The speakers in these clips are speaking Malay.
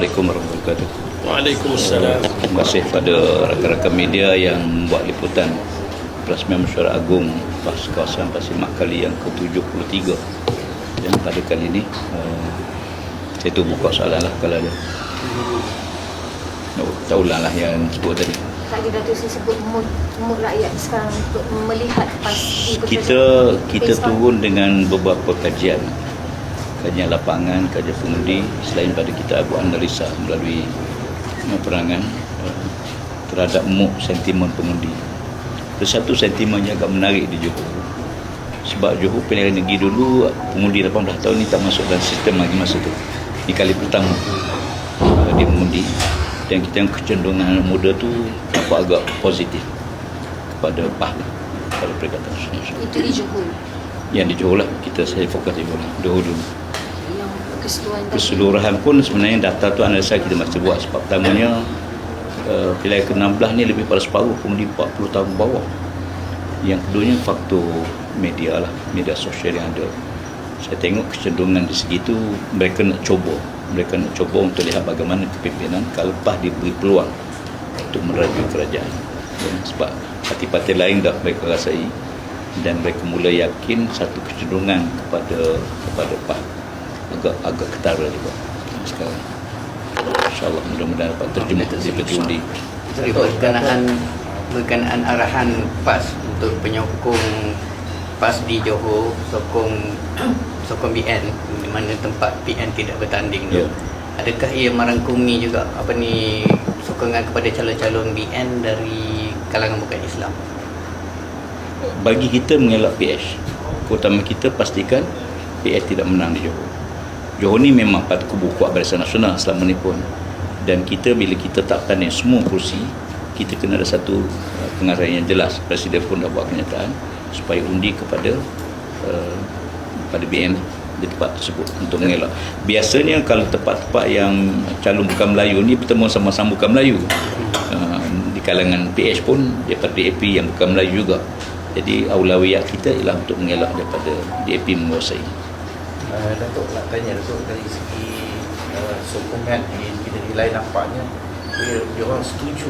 Assalamualaikum warahmatullahi wabarakatuh. Waalaikumsalam. Terima kasih pada rakan-rakan media yang membuat liputan Perasmian Mesyuarat Agung kawasan Pasir Mak Kali yang ke-73. Dan pada kali ini saya tu buka soalan lah kalau ada. Tak ulang lah yang sebut tadi. Tadi Datuk Seri sebut mood rakyat sekarang untuk melihat PAS di Kita turun dengan beberapa kajian lapangan, kajian pengundi. Selain pada kita buat analisa melalui perangan terhadap mood sentimen pengundi. Satu sentimen yang agak menarik di Johor, sebab Johor pilihan negeri dulu pengundi 18 tahun ni tak masuk dalam sistem lagi masa tu. Ini kali pertama dia mengundi, dan kita yang kecenderungan anak muda tu nampak agak positif kepada PAS, pada Perikatan Nasional. Itu di Johor. Yang di Johor lah, saya fokus di Johor dulu. Yang Keseluruhan pun sebenarnya data tu analisa kita masih buat, sebab pertamanya pilihan ke-16 ni lebih pada separuh pengundi 40 tahun bawah. Yang keduanya faktor media lah, media sosial yang ada. Saya tengok kecenderungan di segitu mereka nak cuba untuk lihat bagaimana kepimpinan kalau PAS diberi peluang untuk meraju kerajaan. Sebab parti-parti lain dah mereka rasai dan mereka mula yakin satu kecenderungan kepada PAS agak ketara juga sekarang. InsyaAllah mudah-mudahan dapat terjemah seperti undi. Berkenaan arahan PAS untuk penyokong PAS di Johor, sokong BN di mana tempat PN tidak bertanding tu. Adakah ia merangkumi juga sokongan kepada calon-calon BN dari kalangan bukan Islam? Bagi kita mengelak PH, terutama kita pastikan PH tidak menang di Johor. Johor ni memang pada kubu kuat Barisan Nasional selama ni pun, dan kita bila kita tak tanding semua kursi, kita kena ada satu pengarahan yang jelas. Presiden pun dah buat kenyataan supaya undi kepada pada BN di tempat tersebut untuk mengelak. Biasanya kalau tempat-tempat yang calon bukan Melayu ni bertemu sama-sama bukan Melayu, di kalangan PH pun daripada DAP yang bukan Melayu juga. Jadi aulawiyat kita ialah untuk mengelak daripada DAP menguasai. Datuk nak tanya Datuk dari segi sokongan di negeri lain, nampaknya dia orang setuju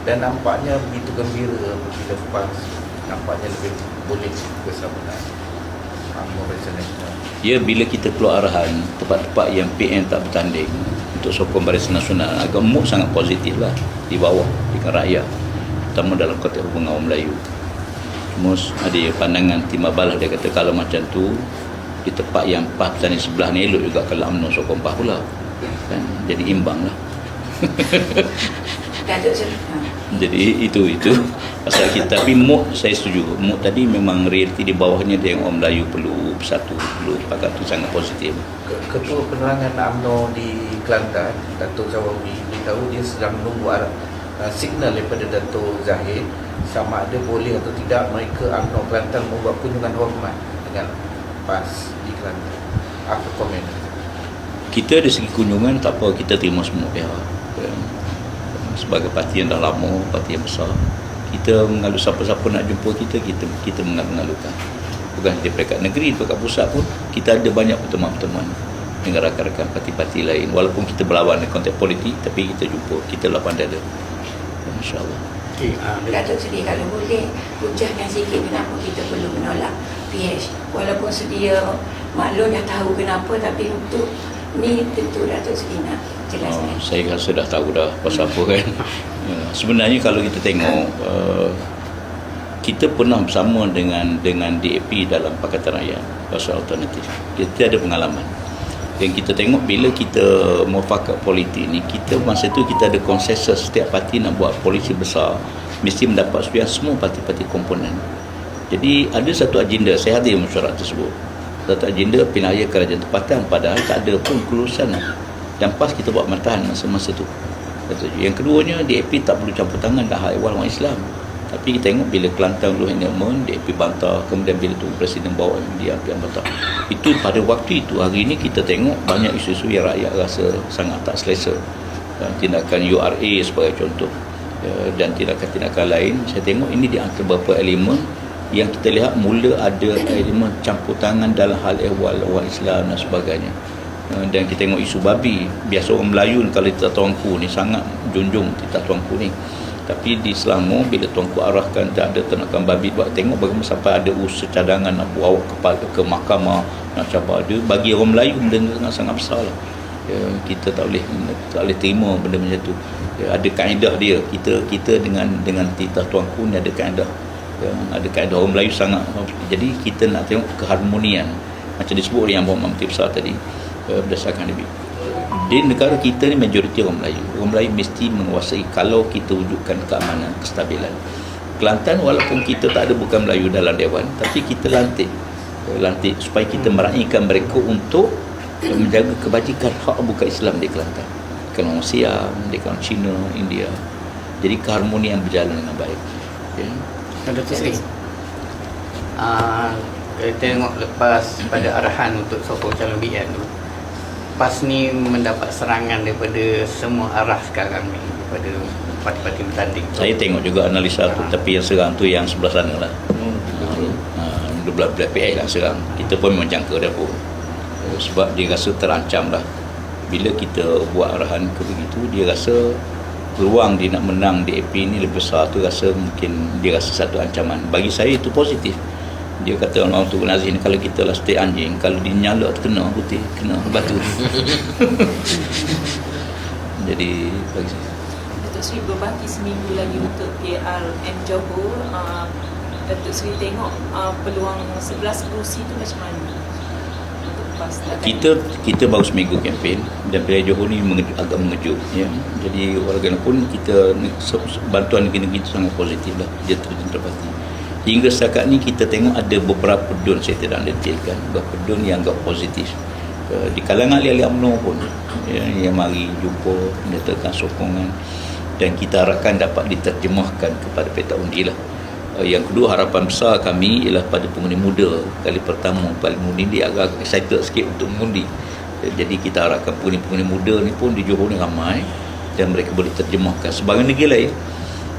dan nampaknya begitu gembira bila PAS nampaknya lebih boleh bersama UMNO Barisan Nasional. Ya, bila kita keluar arahan tempat-tempat yang PN tak bertanding untuk sokong Barisan Nasional, agak mood sangat positif lah di bawah dengan rakyat, terutama dalam konteks hubungan orang Melayu. Cuma ada pandangan timbabalah, dia kata kalau macam tu di tempat yang PAS bertanding sebelah ni elok juga kalau UMNO sokong PAS pula kan, jadi imbang lah. Jadi itu pasal kita. Tapi mood saya setuju, mood tadi memang realiti di bawahnya dia yang orang Melayu perlu bersatu, perlu pakat tu sangat positif. Ketua Penerangan UMNO di Kelantan, Datuk Zawawi, beritahu dia sedang menunggu signal daripada Datuk Zahid sama ada boleh atau tidak mereka UMNO Kelantan membuat kunjungan hormat dengan PAS di Kelantan. Apa komen? Kita dari segi kunjungan tak apa, kita terima semua pihak. Sebagai parti yang dah lama, parti yang besar, kita mengalu siapa-siapa nak jumpa kita mengalu-alukan. Bukan di peringkat negeri, peringkat pusat pun kita ada banyak pertemuan-pertemuan dengan rakan-rakan parti-parti lain. Walaupun kita berlawan di konteks politik, tapi kita jumpa, kita lapang dada, insyaAllah. Datuk Seri, kalau boleh hujahkan sikit kenapa kita perlu menolak PH, walaupun sedia maklum dah tahu kenapa, tapi untuk ni tentu Datuk Seri nak jelaskan. Saya rasa dah tahu dah pasal apa kan. Sebenarnya kalau kita tengok, kita pernah bersama dengan DAP dalam Pakatan Rakyat pasal alternatif. Kita ada pengalaman. Dan kita tengok bila kita muafakat politik ni, kita masa tu kita ada konsensus setiap parti nak buat polisi besar mesti mendapat setujuan semua parti-parti komponen. Jadi ada satu agenda, saya hadir mesyuarat tersebut. Satu agenda pilihan raya kerajaan tempatan, padahal tak ada pun kelulusan dan PAS kita buat matahan masa-masa tu. Yang keduanya, DAP tak perlu campur tangan dalam hal ehwal orang Islam. Tapi kita tengok bila Kelantan dulu enakmen, DAP bantah, kemudian bila tu Presiden bawa dia bantah. Itu pada waktu itu. Hari ini kita tengok banyak isu-isu yang rakyat rasa sangat tak selesa. Tindakan URA sebagai contoh, dan tindakan-tindakan lain. Saya tengok ini di antara beberapa elemen yang kita lihat mula ada elemen campur tangan dalam hal ehwal orang Islam dan sebagainya. Dan kita tengok isu babi. Biasa orang Melayu ni, kalau titah tuanku ni sangat junjung titah tuanku ni. Tapi di Selangor bila tuanku arahkan tak ada ternakan babi, buat tengok bagaimana sampai ada usaha cadangan nak bawa ke mahkamah, nak cabar ada. Bagi orang Melayu benda sangat besar lah. Kita tak boleh terima benda macam tu. Ada kaedah dia. Kita dengan titah tuanku ni ada kaedah. Ada kaedah. Orang Melayu sangat. Jadi kita nak tengok keharmonian. Macam disebut oleh Yang Berhormat Menteri Besar tadi, berdasarkan lebih. Di negara kita ni majoriti orang Melayu. Orang Melayu mesti menguasai kalau kita wujudkan keamanan, kestabilan. Kelantan walaupun kita tak ada bukan Melayu dalam Dewan, tapi kita lantik supaya kita meraihkan mereka untuk menjaga kebajikan hak bukan Islam di Kelantan. Di kalangan Siam, di kalangan Cina, India. Jadi keharmonian berjalan dengan baik. Okay. Dr. Sri, kita tengok lepas pada arahan untuk sokong calon BN tu, PAS ni mendapat serangan daripada semua arah sekarang ni, daripada parti-parti bertanding. Saya tengok juga analisa tu, tapi yang serang tu yang sebelah sana lah. Belah PI lah serang. Kita pun memang jangka dah pun. Sebab dia rasa terancam lah. Bila kita buat arahan ke begitu, dia rasa peluang dia nak menang DAP ni lebih besar tu, mungkin dia rasa satu ancaman. Bagi saya itu positif. Dia kata orang tu Nazir ni, kalau kita lah setiap anjing, kalau dia nyala tu kena putih, kena batu. Jadi bagi saya, Datuk Seri berbaki seminggu lagi untuk PRN Johor. Datuk Seri tengok peluang 11 kerusi tu macam mana untuk PAS? kita baru seminggu kempen dan PRN Johor ni agak mengejut ya. Jadi walaupun kita bantuan negeri-negeri itu sangat positif lah, dia terpati. Hingga setakat ni kita tengok ada beberapa pedun, saya tidak detailkan, beberapa pedun yang agak positif. Di kalangan ahli-ahli UMNO pun yang mari jumpa, menyatakan sokongan, dan kita harapkan dapat diterjemahkan kepada peta undi lah. Yang kedua, harapan besar kami ialah pada pengundi muda. Kali pertama paling mengundi, dia agak excited sikit untuk mengundi. Jadi kita harapkan pengundi-pengundi muda ni pun di Johor ni ramai, dan mereka boleh terjemahkan. Sebagai negeri lain,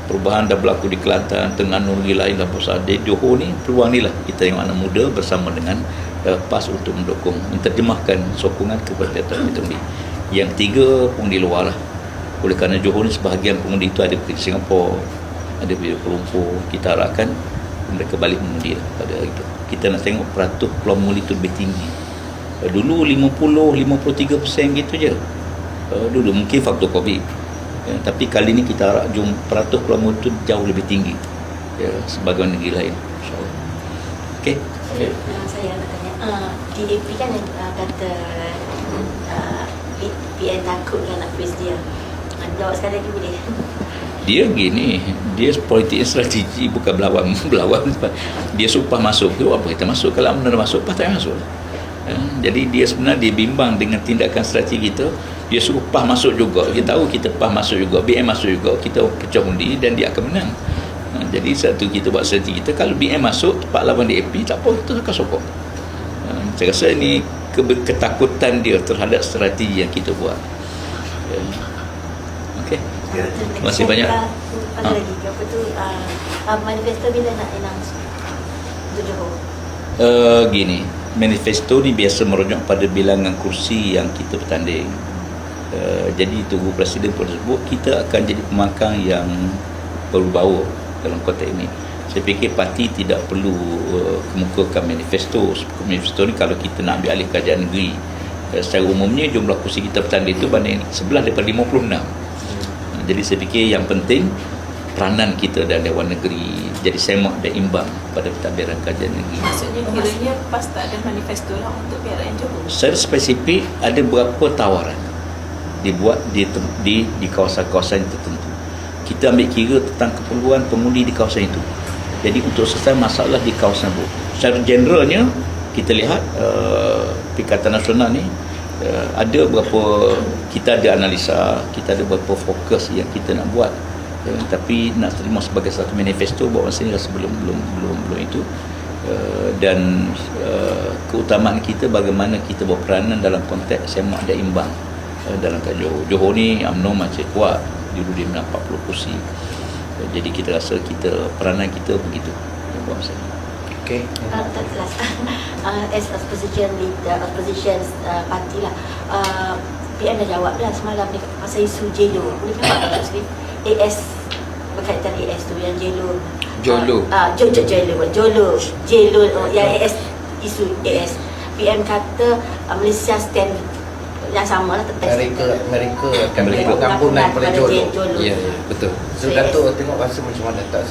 perubahan dah berlaku di Kelantan, Terengganu, negeri lain dah besar. Di Johor ni peluang ni lah kita tengok anak muda bersama dengan PAS untuk mendukung, menterjemahkan sokongan kepada peta undi. Yang ketiga, pengundi luar lah. Oleh kerana Johor ni sebahagian pengundi itu ada di Singapura, ada di Kuala Lumpur. Kita harapkan mereka balik mengundi lah pada hari itu. Kita nak tengok peratus peluang mengundi itu lebih tinggi. Dulu 50-53% gitu je. Dulu mungkin faktor COVID. Tapi kali ni kita harap peratus peluang itu jauh lebih tinggi sebagai negeri lain, insyaAllah. Okey. Saya nak tanya, DAP kan kata PN takut kan nak face dia. Jawab sekali lagi boleh? Dia gini, dia politik strategi, bukan berlawan. Dia supah masuk tu, apa kita masuk? Kalau benar masuk, PAS tak masuk. Jadi dia sebenarnya dia bimbang dengan tindakan strategi kita. Dia suruh PAS masuk juga. Dia tahu kita PAS masuk juga, BN masuk juga, kita pecah undi dan dia akan menang. Jadi satu kita buat strategi kita, kalau BN masuk tepat lawan DAP, tak apa, kita akan sokong. Saya rasa ini ketakutan dia terhadap strategi yang kita buat. Okey. Terima kasih banyak. Ada lagi apa tu, manifesto bila nak announce untuk Johor? Gini, manifesto ni biasa merujuk pada bilangan kursi yang kita bertanding. Jadi Tugu Presiden pun sebut kita akan jadi pembangkang yang berbau dalam konteks ini. Saya fikir parti tidak perlu kemukakan manifesto. Manifesto ni kalau kita nak ambil alih kerajaan negeri, secara umumnya jumlah kursi kita bertanding itu banding sebelah daripada 56. Jadi saya fikir yang penting peranan kita dalam Dewan Negeri jadi semak dan imbang pada pentadbiran kerajaan negeri. Maksudnya kiranya PAS tak ada manifesto lah untuk PRN Johor? Secara spesifik ada beberapa tawaran dibuat di kawasan-kawasan tertentu. Kita ambil kira tentang keperluan pengundi di kawasan itu. Jadi untuk selesai masalah di kawasan itu, secara generalnya kita lihat Perikatan Nasional ni ada beberapa, kita ada analisa, kita ada beberapa fokus yang kita nak buat. Tapi nak terima sebagai satu manifesto buat masa ni rasa belum itu. Dan keutamaan kita bagaimana kita berperanan dalam konteks semak dan imbang dalam Johor. Johor ni UMNO macam kuat, dulu dia menang 40 kursi. Jadi kita rasa peranan kita begitu buat masa ni. Okey. Tak kelas. As opposition leader, opposition party lah. PM dah jawab dah semalam dia kata pasal isu JLO. Boleh nampak tak sekali? AS berkaitan AS tu yang JLO. Jolo. JLO yang AS, isu AS. PM kata Malaysia stand yang sama lah tentang Mereka akan beri pengampunan pada Jolo. Ya, betul. So Datuk tengok rasa macam mana tak